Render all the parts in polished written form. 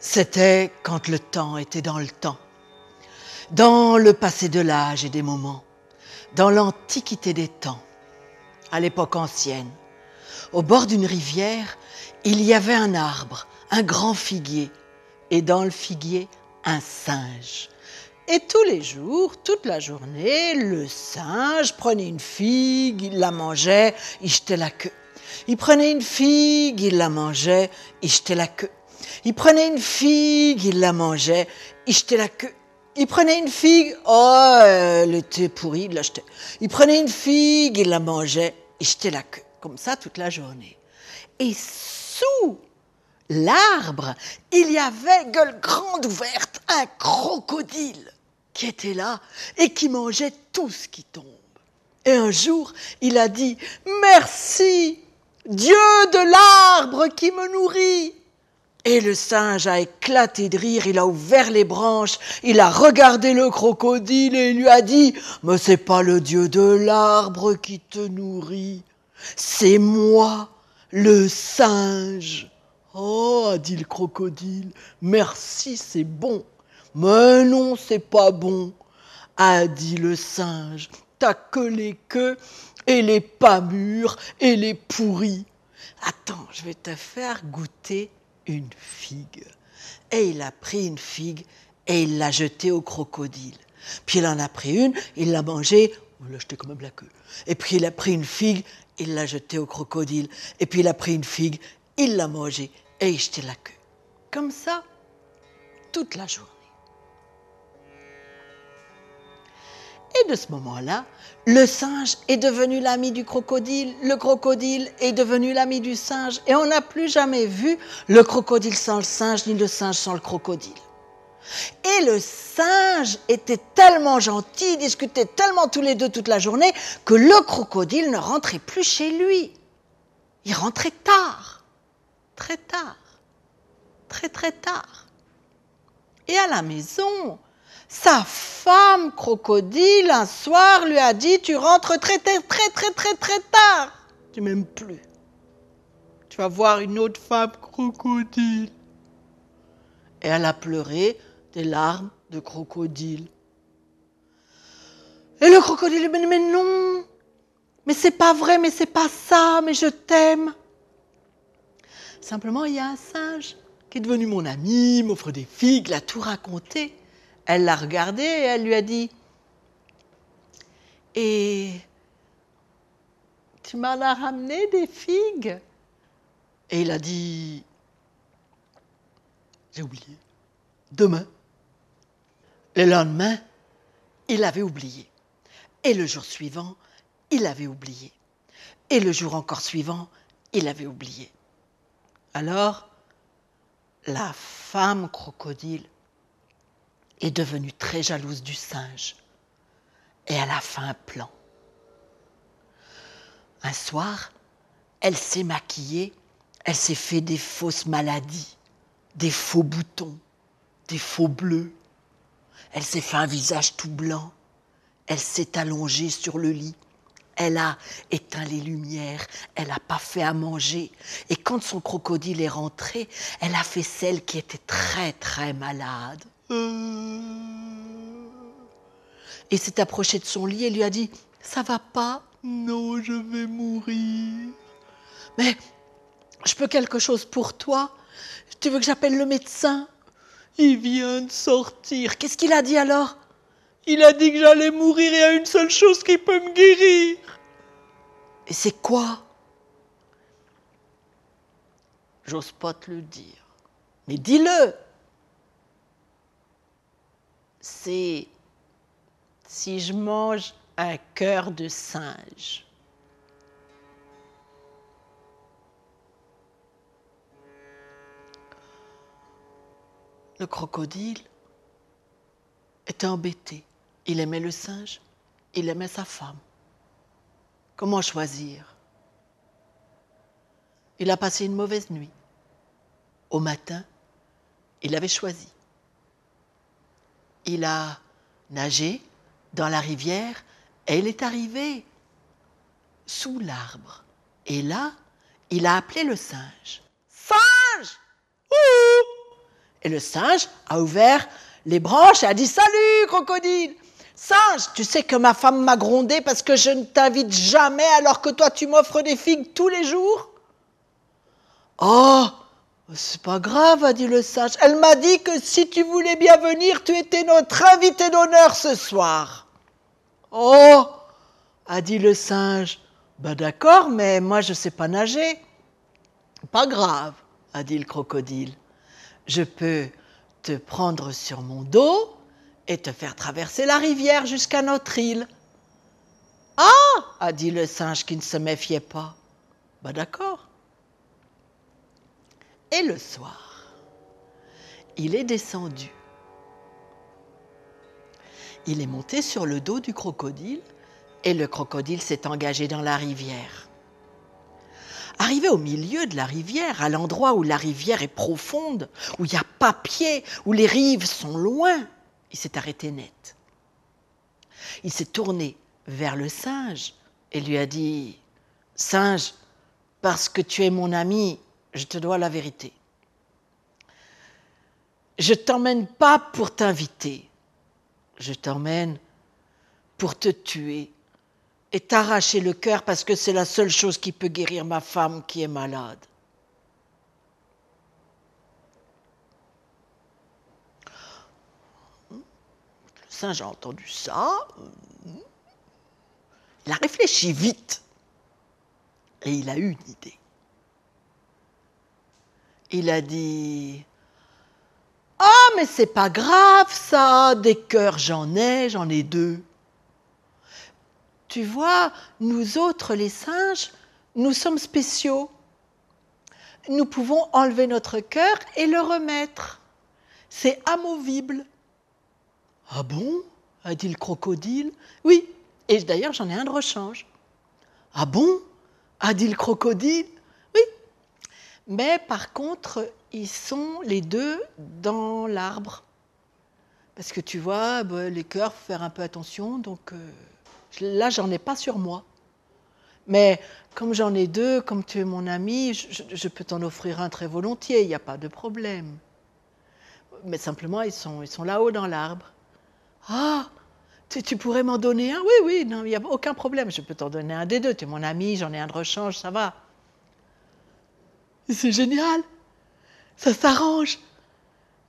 C'était quand le temps était dans le temps, dans le passé de l'âge et des moments, dans l'antiquité des temps, à l'époque ancienne. Au bord d'une rivière, il y avait un arbre, un grand figuier, et dans le figuier, un singe. Et tous les jours, toute la journée, le singe prenait une figue, il la mangeait, il jetait la queue. Il prenait une figue, il la mangeait, il jetait la queue. Il prenait une figue, il la mangeait, il jetait la queue. Il prenait une figue, elle était pourrie, il la jetait. Il prenait une figue, il la mangeait, il jetait la queue. Comme ça toute la journée. Et sous l'arbre, il y avait, gueule grande ouverte, un crocodile qui était là et qui mangeait tout ce qui tombe. Et un jour, il a dit « Merci, Dieu de l'arbre qui me nourrit !» Et le singe a éclaté de rire, il a ouvert les branches, il a regardé le crocodile et il lui a dit « Mais c'est pas le Dieu de l'arbre qui te nourrit, c'est moi, le singe. » « Oh, a dit le crocodile, merci, c'est bon. »« Mais non, c'est pas bon, a dit le singe. T'as que les queues et les pas mûres et les pourris. Attends, je vais te faire goûter une figue. » Et il a pris une figue et il l'a jetée au crocodile. Puis il en a pris une, il l'a mangée, il l'a jetée quand même la queue. Et puis il a pris une figue, il l'a jetée au crocodile. Et puis il a pris une figue, il l'a mangée et il jetait la queue. Comme ça, toute la journée. Et de ce moment-là, le singe est devenu l'ami du crocodile, le crocodile est devenu l'ami du singe, et on n'a plus jamais vu le crocodile sans le singe, ni le singe sans le crocodile. Et le singe était tellement gentil, discutait tellement tous les deux toute la journée, que le crocodile ne rentrait plus chez lui. Il rentrait tard, très tard, très très tard. Et à la maison, sa femme crocodile, un soir, lui a dit « Tu rentres très tard. Tu m'aimes plus. Tu vas voir une autre femme crocodile. » Et elle a pleuré des larmes de crocodile. Et le crocodile lui a dit « Mais non, mais c'est pas vrai, mais c'est pas ça, mais je t'aime. » Simplement, il y a un singe qui est devenu mon ami, m'offre des figues, l'a tout raconté. Elle l'a regardé et elle lui a dit « Et tu m'en as ramené des figues ?» Et il a dit « J'ai oublié. Demain. » Le lendemain, il avait oublié. Et le jour suivant, il avait oublié. Et le jour encore suivant, il avait oublié. Alors, la femme crocodile est devenue très jalouse du singe et elle a fait un plan. Un soir, elle s'est maquillée, elle s'est fait des fausses maladies, des faux boutons, des faux bleus. Elle s'est fait un visage tout blanc, elle s'est allongée sur le lit, elle a éteint les lumières, elle n'a pas fait à manger. Et quand son crocodile est rentré, elle a fait celle qui était très très malade. Et s'est approchée de son lit et lui a dit « Ça va pas ? » « Non, je vais mourir. »« Mais je peux quelque chose pour toi ? Tu veux que j'appelle le médecin ? » « Il vient de sortir. » « Qu'est-ce qu'il a dit alors ? » ?»« Il a dit que j'allais mourir et il y a une seule chose qui peut me guérir. » « Et c'est quoi ? » ?»« J'ose pas te le dire. Mais dis-le. » »« C'est si je mange un cœur de singe. » Le crocodile était embêté. Il aimait le singe, il aimait sa femme. Comment choisir ? Il a passé une mauvaise nuit. Au matin, il avait choisi. Il a nagé dans la rivière et il est arrivé sous l'arbre. Et là, il a appelé le singe. « Singe ! Ouh !» Et le singe a ouvert les branches et a dit « Salut, crocodile !» « Singe, tu sais que ma femme m'a grondé parce que je ne t'invite jamais alors que toi tu m'offres des figues tous les jours ?»« Oh, c'est pas grave, a dit le singe. Elle m'a dit que si tu voulais bien venir, tu étais notre invité d'honneur ce soir. »« Oh, a dit le singe. Ben d'accord, mais moi je sais pas nager. »« Pas grave, a dit le crocodile. Je peux te prendre sur mon dos et te faire traverser la rivière jusqu'à notre île. »« Ah, a dit le singe qui ne se méfiait pas. Ben d'accord. » Et le soir, il est descendu. Il est monté sur le dos du crocodile et le crocodile s'est engagé dans la rivière. Arrivé au milieu de la rivière, à l'endroit où la rivière est profonde, où il n'y a pas pied, où les rives sont loin, il s'est arrêté net. Il s'est tourné vers le singe et lui a dit « Singe, parce que tu es mon ami, je te dois la vérité. Je ne t'emmène pas pour t'inviter, je t'emmène pour te tuer et t'arracher le cœur parce que c'est la seule chose qui peut guérir ma femme qui est malade. » Le singe a entendu ça, il a réfléchi vite et il a eu une idée. Il a dit « Ah, mais c'est pas grave ça, des cœurs j'en ai 2. Tu vois, nous autres les singes, nous sommes spéciaux. Nous pouvons enlever notre cœur et le remettre. C'est amovible. » « Ah bon ?» a dit le crocodile. « Oui, et d'ailleurs j'en ai un de rechange. »« Ah bon ?» a dit le crocodile. « Oui, mais par contre, ils sont les 2 dans l'arbre. Parce que tu vois, les cœurs, il faut faire un peu attention, donc là, j'en ai pas sur moi. Mais comme j'en ai 2, comme tu es mon ami, je peux t'en offrir un très volontiers, il n'y a pas de problème. Mais simplement, ils sont là-haut dans l'arbre. »« Ah, tu pourrais m'en donner un ? » ?»« Oui, oui, non, il n'y a aucun problème, je peux t'en donner un des 2. Tu es mon ami, j'en ai un de rechange, ça va. » « C'est génial, ça s'arrange, »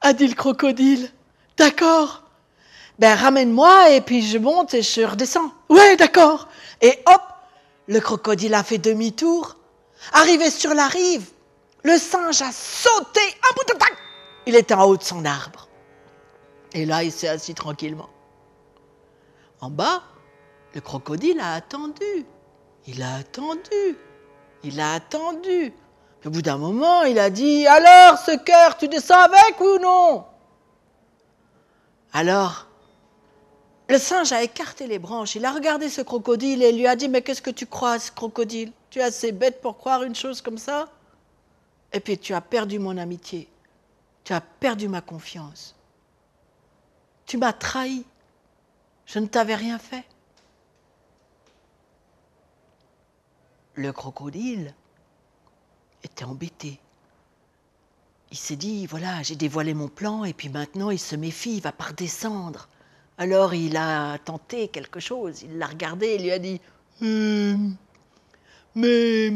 a dit le crocodile. « D'accord. Ben ramène-moi et puis je monte et je redescends. »« Ouais, d'accord. » Et hop, le crocodile a fait demi-tour. Arrivé sur la rive, le singe a sauté. Il était en haut de son arbre. Et là, il s'est assis tranquillement. En bas, le crocodile a attendu. Il a attendu. Il a attendu. Puis au bout d'un moment, il a dit « Alors, ce cœur, tu descends avec ou non ?» Alors, le singe a écarté les branches. Il a regardé ce crocodile et lui a dit « Mais qu'est-ce que tu crois, ce crocodile ? Tu es assez bête pour croire une chose comme ça ? Et puis tu as perdu mon amitié. Tu as perdu ma confiance. Tu m'as trahi. Je ne t'avais rien fait. » Le crocodile était embêté. Il s'est dit, voilà, j'ai dévoilé mon plan et puis maintenant il se méfie, il va pas redescendre. Alors il a tenté quelque chose, il l'a regardé et lui a dit mais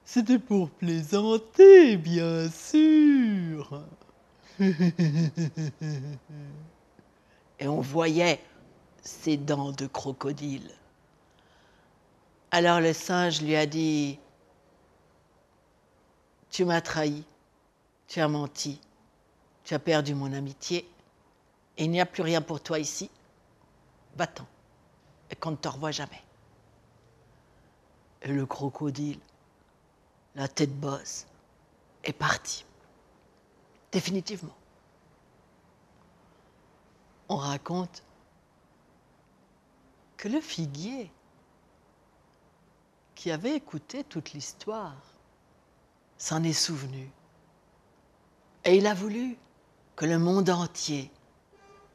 c'était pour plaisanter, bien sûr. » Et on voyait ses dents de crocodile. Alors le singe lui a dit « Tu m'as trahi, tu as menti, tu as perdu mon amitié, et il n'y a plus rien pour toi ici. Va-t'en, et qu'on ne te revoie jamais. » Et le crocodile, la tête basse, est parti. Définitivement. On raconte que le figuier, qui avait écouté toute l'histoire, s'en est souvenu. Et il a voulu que le monde entier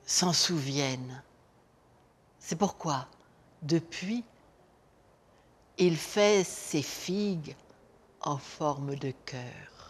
s'en souvienne. C'est pourquoi, depuis, il fait ses figues en forme de cœur.